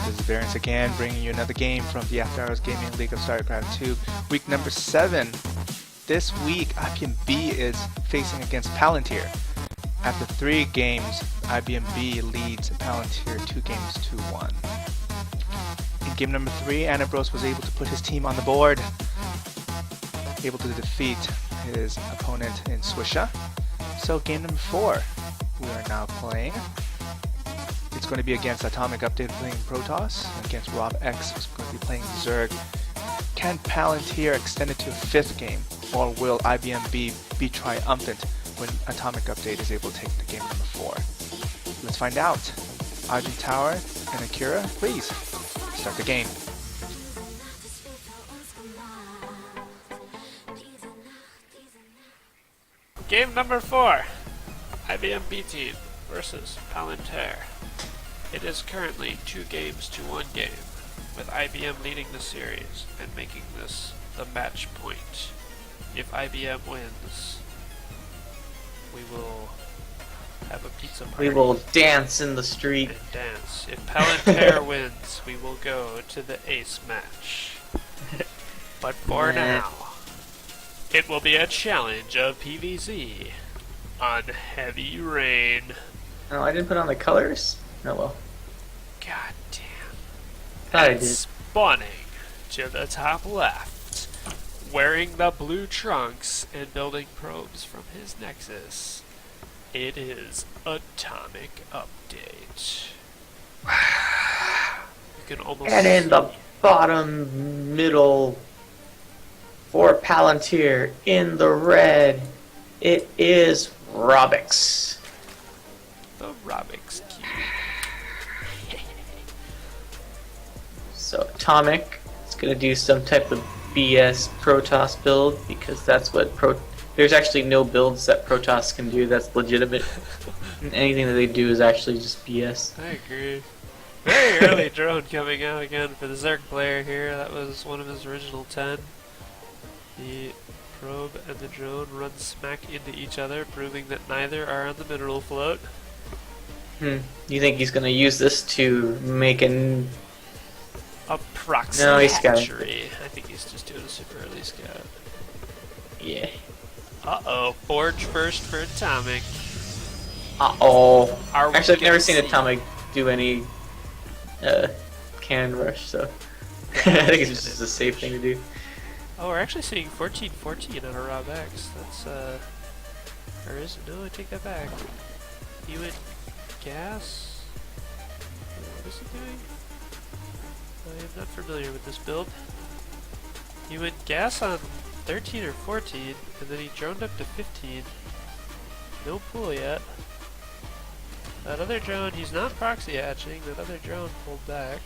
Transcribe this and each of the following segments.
This is Variance again, bringing you another game from the After Hours Gaming League of Starcraft 2, week number 7. This week, IBM-B is facing against Palantir. After 3 games, IBM-B leads Palantir 2 games to 1. In game number 3, Anabros was able to put his team on the board, able to defeat his opponent in Swisha. So game number 4, we are now playing. It's going to be against AtomicUpdate playing Protoss, against RobX who's going to be playing Zerg. Can Palantir extend it to a 5th game, or will IBM-B be triumphant when AtomicUpdate is able to take the game number 4? Let's find out. Argentower and Akira, please start the game. Game number 4, IBM-B team versus Palantir. It is currently 2 games to 1 game, with IBM leading the series and making this the match point. If IBM wins, we will have a pizza party. We will dance in the street. And dance. If Palantir wins, we will go to the ace match. But for now, it will be a challenge of PvZ on heavy rain. Oh, I didn't put on the colors? Oh well. God damn. Thought I And did. spawning to the top left, wearing the blue trunks and building probes from his nexus. It is AtomicUpdate. You can almost And in the see bottom middle for Palantir in the red, it is RobX. the RobX cube. So Atomic is going to do some type of BS Protoss build because that's what there's actually no builds that Protoss can do that's legitimate. Anything that they do is actually just BS. I agree. Very early drone coming out again for the Zerg player here. That was one of his original 10. The probe and the drone run smack into each other, proving that neither are on the mineral float. You think he's going to use this to make an... A proxy No, he's scouting. hatchery. I think he's just doing a super early scout. Yeah. Uh-oh, forge first for Atomic. Uh-oh. Are we Actually, I've never gonna seen see- Atomic do any cannon rush, so I think it's just a safe thing to do. Oh, we're actually seeing 14-14 on a RobX. That's, or is it? No, I take that back. You went gas? What is he doing? I am not familiar with this build. He went gas on 13 or 14, and then he droned up to 15. No pool yet. That other drone, he's not proxy hatching. That other drone pulled back.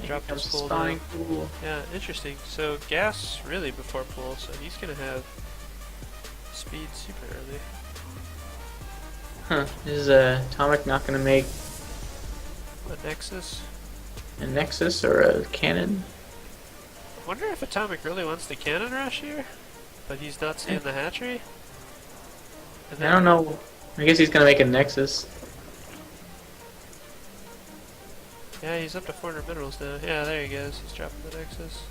He dropped his pool down. Pool. Yeah, interesting. So gas really before pool, so he's gonna have speed super early. Huh. Is Atomic not going to make A Nexus. a Nexus or a cannon? I wonder if Atomic really wants the cannon rush here, but he's not seeing the hatchery. And I don't know. I guess he's going to make a Nexus. Yeah, he's up to 400 minerals now. Yeah, there he goes. He's dropping the Nexus.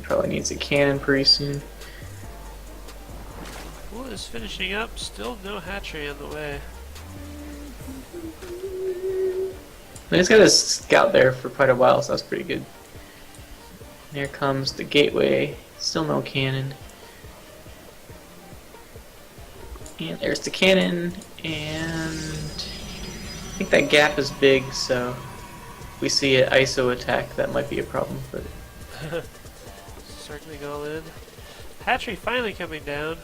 Probably needs a cannon pretty soon. Pool is finishing up. Still no hatchery on the way. But he's got a scout there for quite a while, so that's pretty good. Here comes the gateway. Still no cannon. And there's the cannon, and I think that gap is big, so if we see an ISO attack, that might be a problem. But Circling all in. Hatchery finally coming down.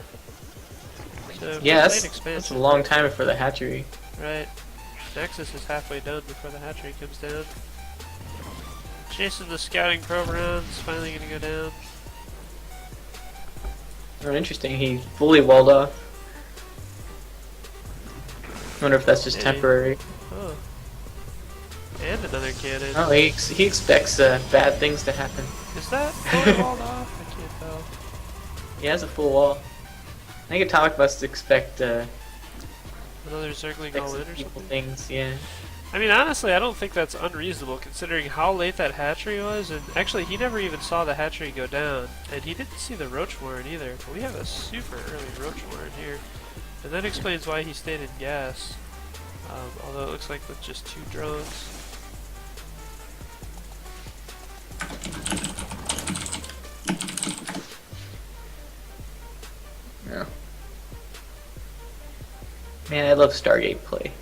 So yeah, lane that's a expansion. long time before the hatchery. Right. Nexus is halfway done before the hatchery comes down. Chasing the scouting probe around. It's finally gonna go down. Oh, interesting, he fully walled off. I wonder if that's just Hey. temporary. Oh. And another cannon. Oh, he expects bad things to happen. Is that fully walled off? I can't tell. He has a full wall. I think Atomic must expect Another Zergling all in or people something? things, yeah. I mean, honestly, I don't think that's unreasonable considering how late that hatchery was. And actually, he never even saw the hatchery go down. And he didn't see the roach warren either. But we have a super early roach warren here. And that explains why he stayed in gas. Although it looks like with just 2 drones. Yeah. Man, I love Stargate play.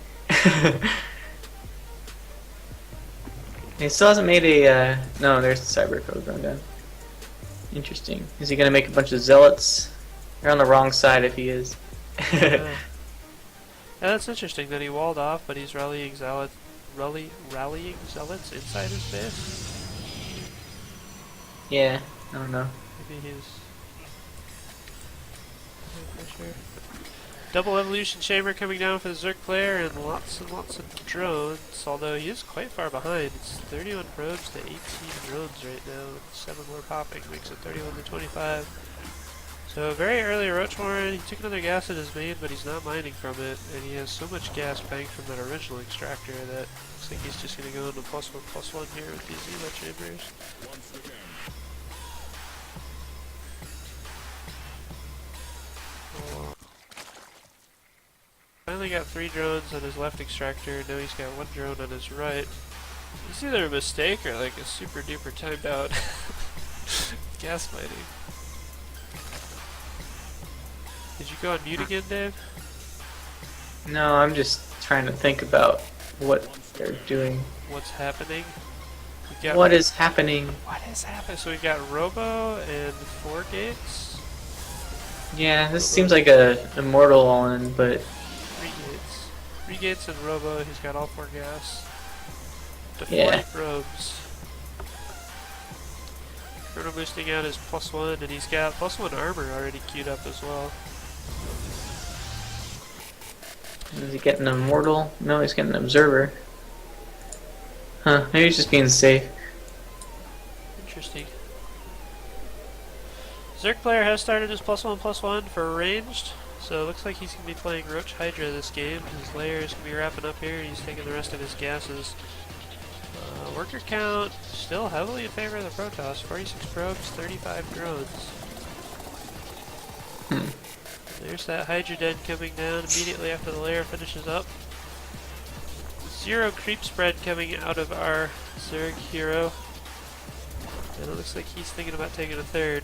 He still hasn't made a, no, there's the cyber code rundown. Interesting. Is he gonna make a bunch of zealots? They're on the wrong side if he is. Yeah, that's interesting that he walled off, but he's rallying zealots inside his base. Yeah, I don't know. Maybe he's... not sure. Double evolution chamber coming down for the Zerg player and lots of drones, although he is quite far behind. It's 31 probes to 18 drones right now, with 7 more popping, makes it 31 to 25. So very early Roach Warren, he took another gas in his main, but he's not mining from it, and he has so much gas banked from that original extractor that looks like he's just going to go into +1/+1 here with these Evo chambers. Finally got 3 drones on his left extractor, now he's got 1 drone on his right. It's either a mistake or like a super duper timed out gas mining. Did you go on mute again, Dave? No, I'm just trying to think about what they're doing. What's happening? We got What is happening? What is happening? So we got Robo and 4 gates. Yeah, this seems like a immortal all-in, but 3 gates. 3 gates and Robo, he's got all 4 gas. To 40 Yeah. probes. Chrono boosting out his +1, and he's got +1 armor already queued up as well. is he getting an immortal? No, he's getting an observer. Huh, maybe he's just being safe. Interesting. Zerg player has started his +1/+1 for ranged, so it looks like he's going to be playing Roach Hydra this game. His layer is going to be wrapping up here, and he's taking the rest of his gases. Worker count still heavily in favor of the Protoss. 46 probes, 35 drones. There's that Hydra Den coming down immediately after the layer finishes up. 0 creep spread coming out of our Zerg hero. And it looks like he's thinking about taking a 3rd.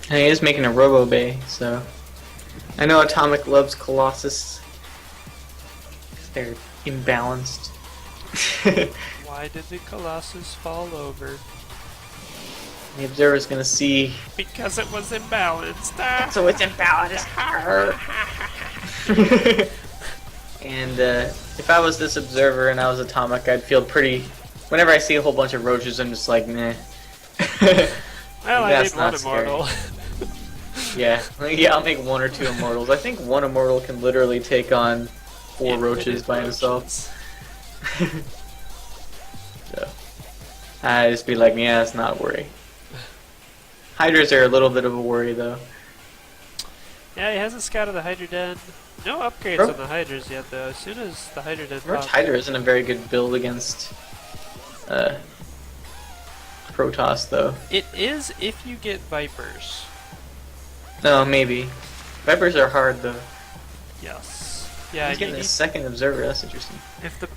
And he is making a Robo Bay, so I know Atomic loves Colossus. 'Cause they're imbalanced. Why did the Colossus fall over? The observer's gonna see. Because it was imbalanced. Ah. So it's imbalanced. And if I was this observer and I was Atomic, I'd feel pretty. Whenever I see a whole bunch of roaches, I'm just like, meh. Well, I That's need one not scary. immortal. Yeah, I'll make 1 or 2 immortals. I think 1 immortal can literally take on 4 roaches by himself. So, I just be like, yeah, it's not a worry. Hydras are a little bit of a worry, though. Yeah, he hasn't scouted the Hydra Den. No upgrades Bro. on the Hydras yet, though. As soon as the Hydra Den Roach pops, Hydra isn't a very good build against Protoss, though. it is if you get Vipers. No, maybe. Vipers are hard, though. Yes. Yeah, He's you getting a need, 2nd observer, that's interesting. if the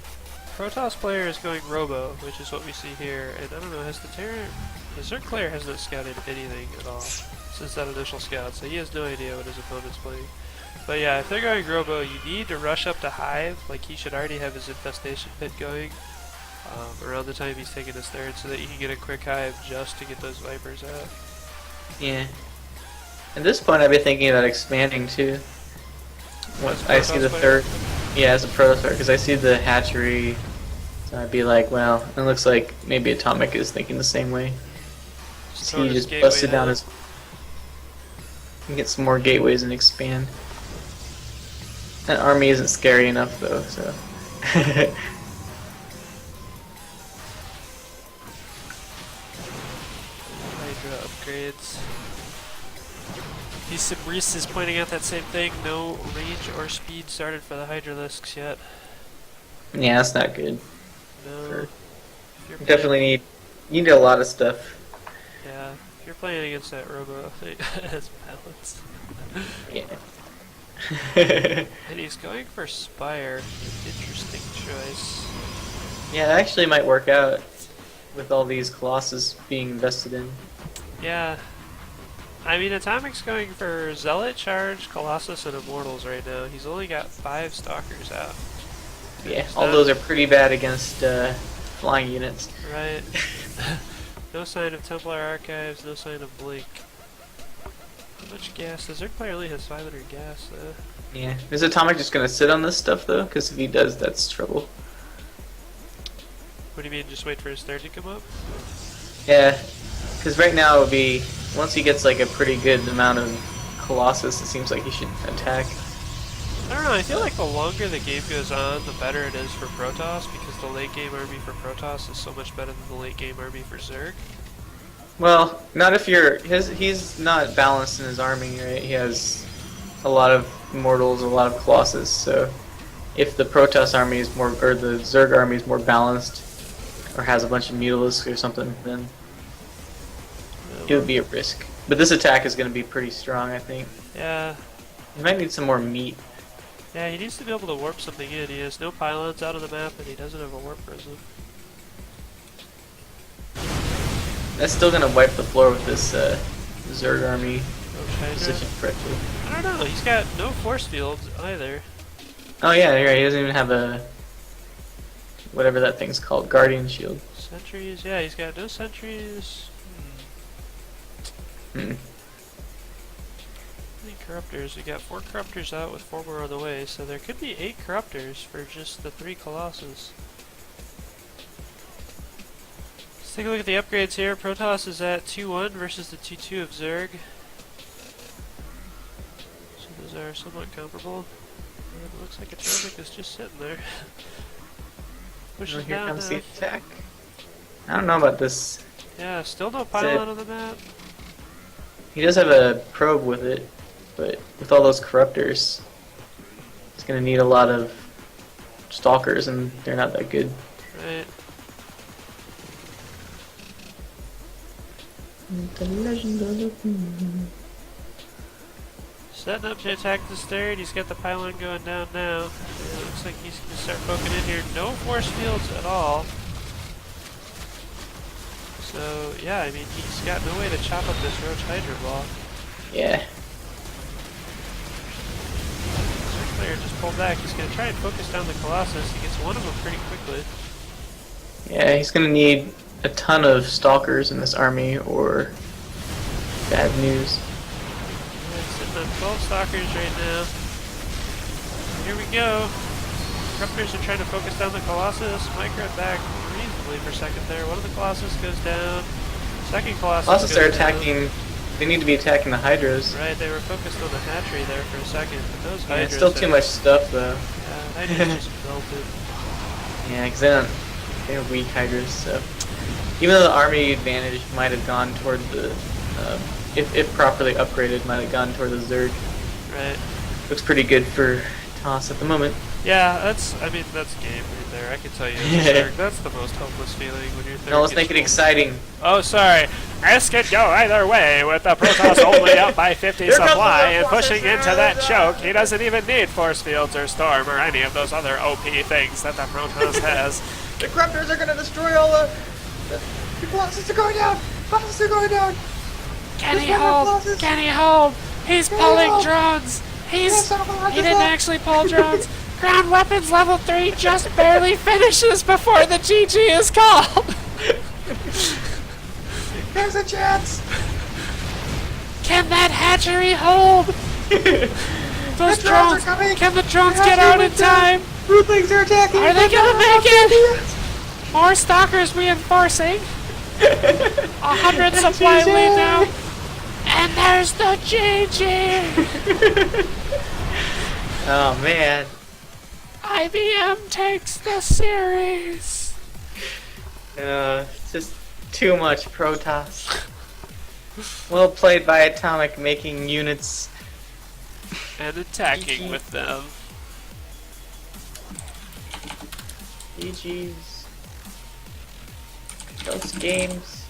Protoss player is going Robo, which is what we see here, and I don't know, has the Zerg player hasn't scouted anything at all since that initial scout, so he has no idea what his opponent's playing. But yeah, if they're going Robo, you need to rush up to Hive, like he should already have his infestation pit going around the time he's taking his 3rd, so that you can get a quick Hive just to get those Vipers out. Yeah. At this point, I'd be thinking about expanding, too. Once I see the 3rd. Yeah, as a Protoss player, because I see the hatchery. So I'd be like, well, it looks like maybe Atomic is thinking the same way. throw He his just gateway busted down down. his. And get some more gateways and expand. That army isn't scary enough, though, so. Hydra upgrades. Reese is pointing out that same thing. No range or speed started for the Hydralisks yet. Yeah, that's not good. No. For- If you're Definitely need a lot of stuff. Yeah, if you're playing against that Robo, it has balance. Yeah. And he's going for Spire. Interesting choice. Yeah, it actually might work out with all these Colossus being invested in. Yeah. I mean, Atomic's going for Zealot, Charge, Colossus, and Immortals right now. He's only got 5 Stalkers out. Yeah, all those are pretty bad against flying units. Right. No sign of Templar Archives, no sign of Blink. How much gas? The Zerg player only has 500 gas, though. Yeah. Is Atomic just gonna sit on this stuff though? Because if he does, that's trouble. What do you mean, just wait for his third to come up? Yeah. Because right now it would be, once he gets like a pretty good amount of Colossus, it seems like he should attack. I don't know, I feel like the longer the game goes on, the better it is for Protoss, because the late game army for Protoss is so much better than the late game army for Zerg. Well, not if you're, he's not balanced in his army, right? He has a lot of Immortals, a lot of Colossus, so if the Protoss army is more, or the Zerg army is more balanced, or has a bunch of Mutalisks or something, then it would be a risk. But this attack is going to be pretty strong, I think. Yeah. He might need some more meat. Yeah, he needs to be able to warp something in. He has no pylons out of the map, and he doesn't have a warp prism. That's still going to wipe the floor with this Zerg army Okay, positioned correctly. I don't know, he's got no force fields either. Oh yeah, you're right. He doesn't even have a, whatever that thing's called, Guardian Shield. Sentries, yeah, he's got no sentries. Hmm. How many corruptors? We got 4 corruptors out with 4 more on the way, so there could be 8 corruptors for just the 3 Colossus. Let's take a look at the upgrades here. Protoss is at 2-1 versus the 2-2 of Zerg. So those are somewhat comparable. And it looks like Atomic is just sitting there. Pushing Here down comes now. the attack. I don't know about this. Yeah, still no pylon on the map. He does have a probe with it, but with all those corruptors, it's going to need a lot of stalkers, and they're not that good. Right. The legend of the Setting up to attack this third. He's got the pylon going down now. It looks like he's going to start poking in here. No force fields at all. So, yeah, I mean, he's got no way to chop up this Roach Hydra ball. Yeah. Zerg player just pulled back. He's going to try and focus down the Colossus. He gets one of them pretty quickly. Yeah, he's going to need a ton of stalkers in this army, or bad news. Yeah, he's sitting on 12 stalkers right now. Here we go. Corruptors are trying to focus down the Colossus. Micro back reasonably for a second there. One of the Colossus goes down. Second Colossus Colossus goes are down. attacking. They need to be attacking the Hydras. Right, they were focused on the hatchery there for a second, but those Yeah, Hydras it's still too are- much stuff though. Yeah, Hydras just melted. Yeah, because they're weak Hydras. So even though the army advantage might have gone toward the, if properly upgraded, might have gone toward the Zerg. Right. Looks pretty good for Toss at the moment. Yeah, that's game right there. I can tell you, as a Zerg, that's the most hopeless feeling when you're third. Now let's make it exciting. Oh, sorry. This could go either way with the Protoss only up by 50 Here comes supply the and Forces. pushing into that choke. He doesn't even need force fields or storm or any of those other OP things that the Protoss has. The Corruptors are gonna destroy all the Colossus are going down! Colossus are going down! Can he There's one more hold? Colossus. Can he hold? He's Can he pulling hold? drones. He There's some Colossus didn't left. actually pull drones. Ground weapons level 3 just barely finishes before the GG is called. There's a chance! Can that hatchery hold? Those The drones are coming. Can the drones They get have out to in move down. time? Rootlings are attacking! Are they gonna make it? it? More stalkers reinforcing. 100 supply lead now. And there's the GG. Oh man. IBM takes the series. Just too much Protoss. Well played by Atomic, making units. And attacking with them. GG's. Those games.